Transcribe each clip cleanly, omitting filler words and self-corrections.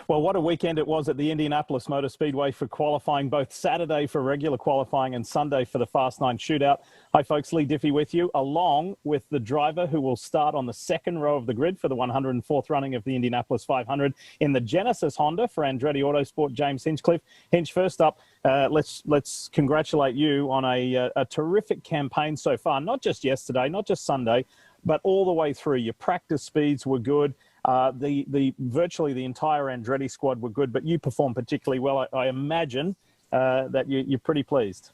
Well, what a weekend it was at the Indianapolis Motor Speedway for qualifying, both Saturday for regular qualifying and Sunday for the Fast 9 shootout. Hi, folks. Lee Diffie with you, along with the driver who will start on the second row of the grid for the 104th running of the Indianapolis 500 in the Genesis Honda for Andretti Autosport, James Hinchcliffe. Hinch, first up, let's congratulate you on a terrific campaign so far, not just yesterday, not just Sunday, but all the way through. Your practice speeds were good. Virtually the entire Andretti squad were good, but you performed particularly well. I imagine that you're pretty pleased.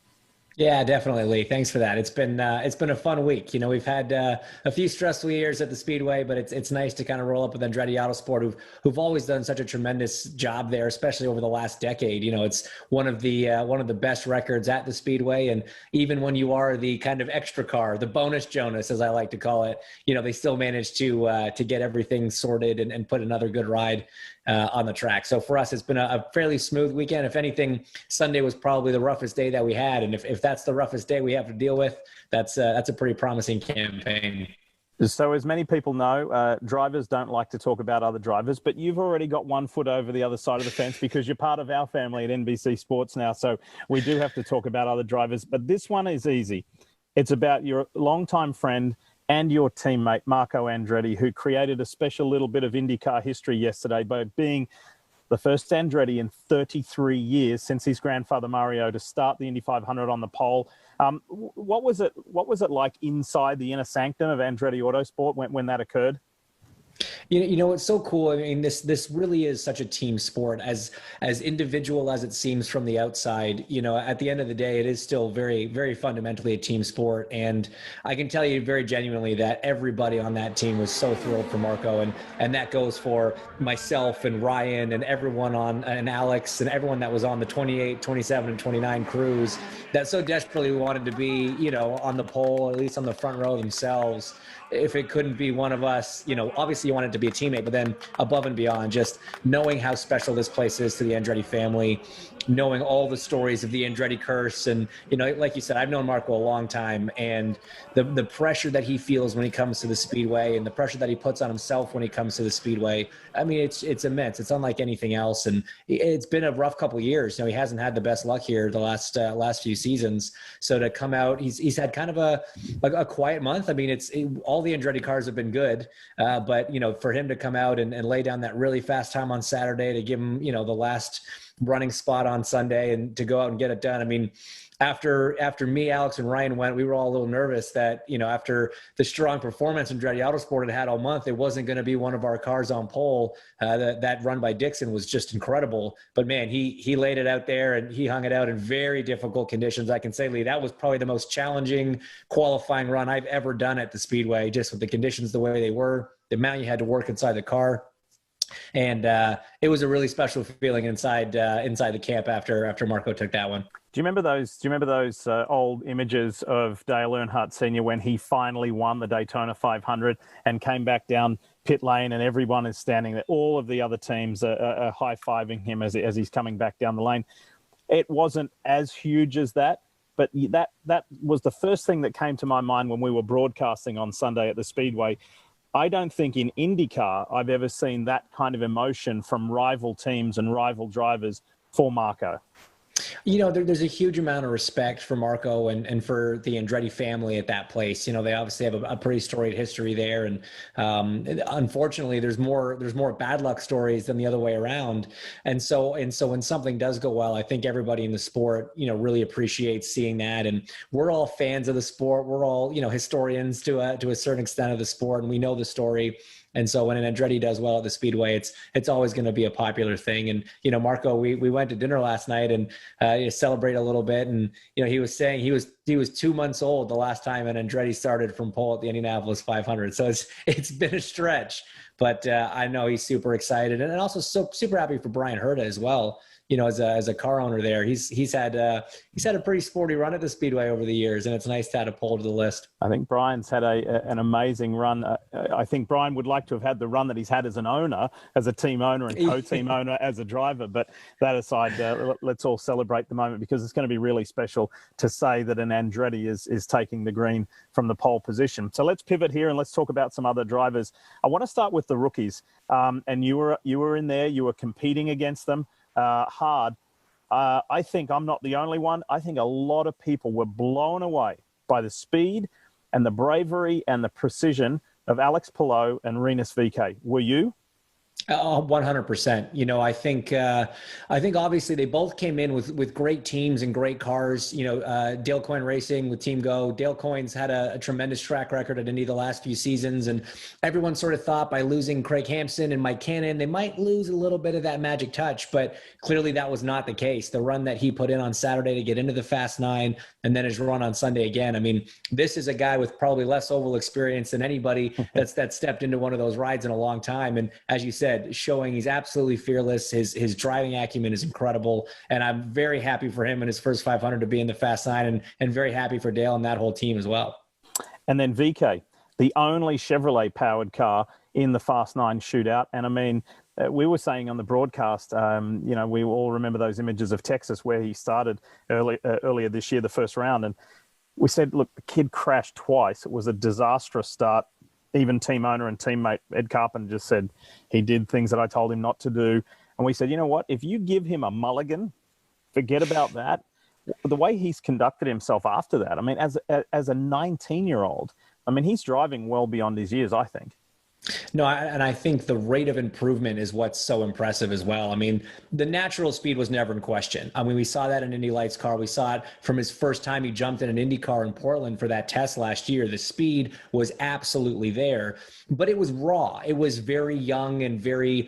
Yeah, definitely, Lee. Thanks for that. It's been a fun week. You know, we've had a few stressful years at the Speedway, but it's nice to kind of roll up with Andretti Autosport, who've always done such a tremendous job there, especially over the last decade. You know, it's one of the best records at the Speedway, and even when you are the kind of extra car, the bonus Jonas, as I like to call it, you know, they still manage to get everything sorted and put another good ride on the track. So for us, it's been a fairly smooth weekend. If anything, Sunday was probably the roughest day that we had. And if that's the roughest day we have to deal with, that's a pretty promising campaign. So as many people know, drivers don't like to talk about other drivers, but you've already got one foot over the other side of the fence because you're part of our family at NBC Sports now. So we do have to talk about other drivers, but this one is easy. It's about your longtime friend and your teammate, Marco Andretti, who created a special little bit of IndyCar history yesterday by being the first Andretti in 33 years since his grandfather Mario to start the Indy 500 on the pole. What was it like inside the inner sanctum of Andretti Autosport when that occurred? You know, it's so cool. I mean, this really is such a team sport, as individual as it seems from the outside. You know, at the end of the day, it is still very, very fundamentally a team sport. And I can tell you very genuinely that everybody on that team was so thrilled for Marco, and that goes for myself and Ryan and everyone and Alex and everyone that was on the 28, 27, and 29 crews that so desperately wanted to be, you know, on the pole, or at least on the front row themselves. If it couldn't be one of us, you know, obviously you want it to be a teammate, but then above and beyond, just knowing how special this place is to the Andretti family, knowing all the stories of the Andretti curse. And, you know, like you said, I've known Marco a long time, and the pressure that he feels when he comes to the Speedway and the pressure that he puts on himself when he comes to the Speedway, I mean, it's immense. It's unlike anything else. And it's been a rough couple of years. You know, he hasn't had the best luck here the last few seasons. So to come out, he's had kind of a quiet month. I mean, all the Andretti cars have been good, but, you know, for him to come out and lay down that really fast time on Saturday to give him, you know, the last running spot on Sunday and to go out and get it done. I mean, after me, Alex, and Ryan went, we were all a little nervous that, you know, after the strong performance Andretti Autosport had all month, it wasn't going to be one of our cars on pole. That run by Dixon was just incredible. But man, he laid it out there, and he hung it out in very difficult conditions. I can say, Lee, that was probably the most challenging qualifying run I've ever done at the Speedway, just with the conditions the way they were, the amount you had to work inside the car. And it was a really special feeling inside the camp after Marco took that one. Do you remember those old images of Dale Earnhardt Sr. when he finally won the Daytona 500 and came back down pit lane, and everyone is standing there? All of the other teams are high-fiving him as he's coming back down the lane. It wasn't as huge as that, but that was the first thing that came to my mind when we were broadcasting on Sunday at the Speedway. I don't think in IndyCar I've ever seen that kind of emotion from rival teams and rival drivers for Marco. You know, there's a huge amount of respect for Marco and for the Andretti family at that place. You know, they obviously have a pretty storied history there, and unfortunately, there's more bad luck stories than the other way around. And so when something does go well, I think everybody in the sport, you know, really appreciates seeing that. And we're all fans of the sport. We're all, you know, historians to a certain extent of the sport, and we know the story. And so when an Andretti does well at the Speedway, it's always going to be a popular thing. And, you know, Marco, we went to dinner last night and celebrate a little bit. And, you know, he was saying he was 2 months old the last time an Andretti started from pole at the Indianapolis 500. So it's been a stretch, but I know he's super excited, and also so super happy for Brian Herta as well. You know, as a car owner there, he's had a pretty sporty run at the Speedway over the years, and it's nice to add a pole to the list. I think Brian's had an amazing run. I think Brian would like to have had the run that he's had as an owner, as a team owner and co-team owner as a driver. But that aside, let's all celebrate the moment, because it's going to be really special to say that an Andretti is taking the green from the pole position. So let's pivot here and let's talk about some other drivers. I want to start with the rookies, and you were in there. You were competing against them hard. I think I'm not the only one. I think a lot of people were blown away by the speed and the bravery and the precision of Alex Palou and Rinus VeeKay. Were you? 100%. I think obviously they both came in with great teams and great cars. Dale Coyne Racing with Team Go. Dale Coyne's had a tremendous track record at Indy the last few seasons, and everyone sort of thought by losing Craig Hampson and Mike Cannon, they might lose a little bit of that magic touch, but clearly that was not the case. The run that he put in on Saturday to get into the Fast Nine, and then his run on Sunday again. I mean, this is a guy with probably less oval experience than anybody that's stepped into one of those rides in a long time. And as you said, showing he's absolutely fearless. His driving acumen is incredible, and I'm very happy for him in his first 500 to be in the Fast Nine, and very happy for Dale and that whole team as well. And then VeeKay, the only Chevrolet-powered car in the Fast Nine shootout. And I mean, we were saying on the broadcast, we all remember those images of Texas where he started earlier this year, the first round, and we said, look, the kid crashed twice. It was a disastrous start. Even team owner and teammate Ed Carpenter just said he did things that I told him not to do. And we said, you know what? If you give him a mulligan, forget about that. The way he's conducted himself after that, I mean, as a 19-year-old, I mean, he's driving well beyond his years, I think. No, and I think the rate of improvement is what's so impressive as well. I mean, the natural speed was never in question. I mean, we saw that in Indy Lights car. We saw it from his first time he jumped in an Indy car in Portland for that test last year. The speed was absolutely there, but it was raw. It was very young and very,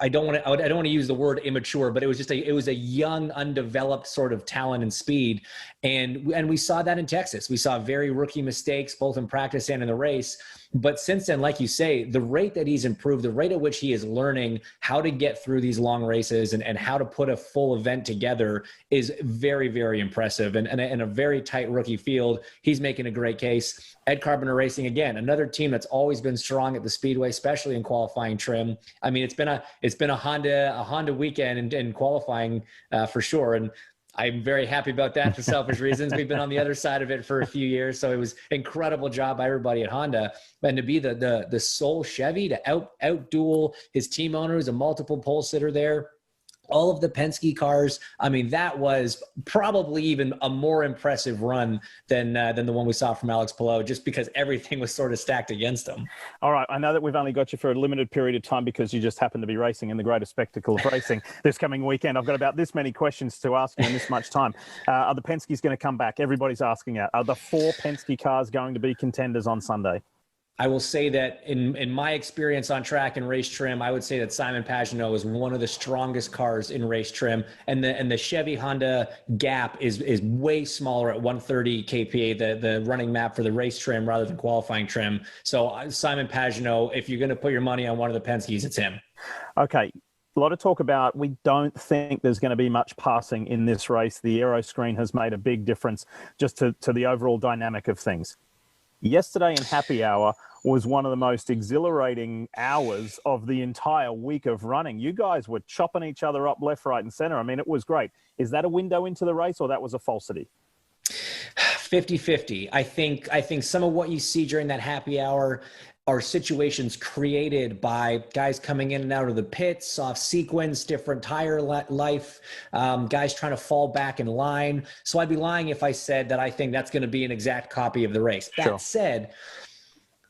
I don't want to use the word immature, but it was a young, undeveloped sort of talent and speed. And we saw that in Texas. We saw very rookie mistakes, both in practice and in the race. But since then, like you say, the rate that he's improved, the rate at which he is learning how to get through these long races and how to put a full event together is very, very impressive. And in a very tight rookie field, he's making a great case. Ed Carpenter Racing, again, another team that's always been strong at the Speedway, especially in qualifying trim. I mean, it's been a Honda weekend in qualifying for sure. And I'm very happy about that for selfish reasons. We've been on the other side of it for a few years. So it was incredible job by everybody at Honda. And to be the sole Chevy to out-duel his team owner, who's a multiple pole sitter there, all of the Penske cars. I mean, that was probably even a more impressive run than the one we saw from Alex Palou, just because everything was sort of stacked against him. All right. I know that we've only got you for a limited period of time because you just happen to be racing in the greatest spectacle of racing this coming weekend. I've got about this many questions to ask you in this much time. Are the Penske's going to come back? Everybody's asking it. Are the 4 Penske cars going to be contenders on Sunday? I will say that in my experience on track and race trim, I would say that Simon Pagenaud is one of the strongest cars in race trim, and the Chevy Honda gap is way smaller at 130 kPa, the running map for the race trim rather than qualifying trim. So Simon Pagenaud, if you're going to put your money on one of the Penske's, it's him. Okay. A lot of talk about we don't think there's going to be much passing in this race. The aero screen has made a big difference just to the overall dynamic of things. Yesterday in happy hour was one of the most exhilarating hours of the entire week of running. You guys were chopping each other up left, right, and center. I mean, it was great. Is that a window into the race, or that was a falsity? 50-50. I think some of what you see during that happy hour are situations created by guys coming in and out of the pits, off sequence, different tire life, guys trying to fall back in line. So I'd be lying if I said that I think that's going to be an exact copy of the race. That said,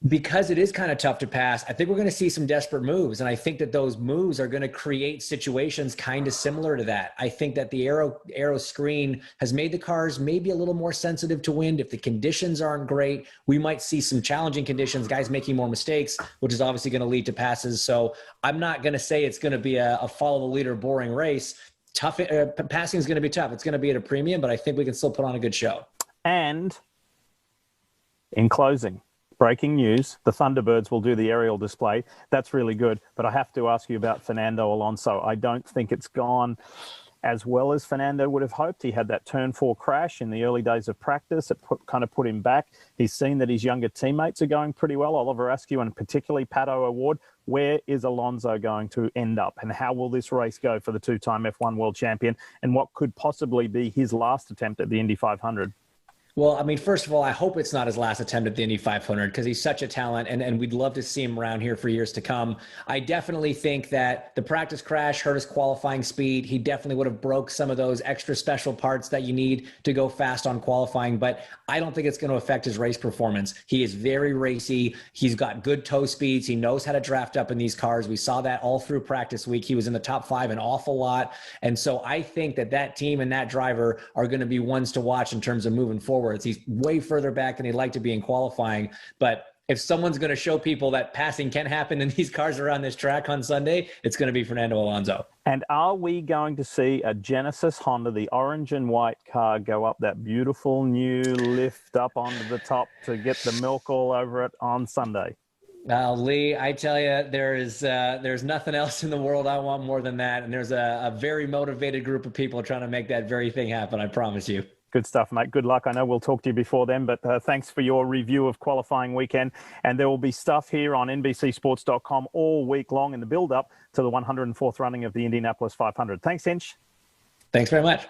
because it is kind of tough to pass, I think we're going to see some desperate moves. And I think that those moves are going to create situations kind of similar to that. I think that the aero screen has made the cars maybe a little more sensitive to wind. If the conditions aren't great, we might see some challenging conditions, guys making more mistakes, which is obviously going to lead to passes. So I'm not going to say it's going to be a follow the leader, boring race. Passing is going to be tough. It's going to be at a premium, but I think we can still put on a good show. And in closing, breaking news, the Thunderbirds will do the aerial display. That's really good. But I have to ask you about Fernando Alonso. I don't think it's gone as well as Fernando would have hoped. He had that turn 4 crash in the early days of practice. It kind of put him back. He's seen that his younger teammates are going pretty well. Oliver Askew and particularly Pato O'Ward. Where is Alonso going to end up? And how will this race go for the 2-time F1 world champion? And what could possibly be his last attempt at the Indy 500? Well, I mean, first of all, I hope it's not his last attempt at the Indy 500 because he's such a talent and we'd love to see him around here for years to come. I definitely think that the practice crash hurt his qualifying speed. He definitely would have broke some of those extra special parts that you need to go fast on qualifying, but I don't think it's going to affect his race performance. He is very racy. He's got good toe speeds. He knows how to draft up in these cars. We saw that all through practice week. He was in the top 5 an awful lot. And so I think that that team and that driver are going to be ones to watch in terms of moving forward. He's way further back than he'd like to be in qualifying. But if someone's going to show people that passing can happen in these cars around this track on Sunday, it's going to be Fernando Alonso. And are we going to see a Genesis Honda, the orange and white car, go up that beautiful new lift up onto the top to get the milk all over it on Sunday? Lee, I tell you, there's nothing else in the world I want more than that. And there's a very motivated group of people trying to make that very thing happen, I promise you. Good stuff, mate. Good luck. I know we'll talk to you before then, but thanks for your review of qualifying weekend. And there will be stuff here on NBCSports.com all week long in the build-up to the 104th running of the Indianapolis 500. Thanks, Hinch. Thanks very much.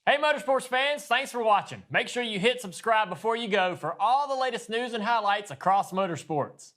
Hey, Motorsports fans, thanks for watching. Make sure you hit subscribe before you go for all the latest news and highlights across motorsports.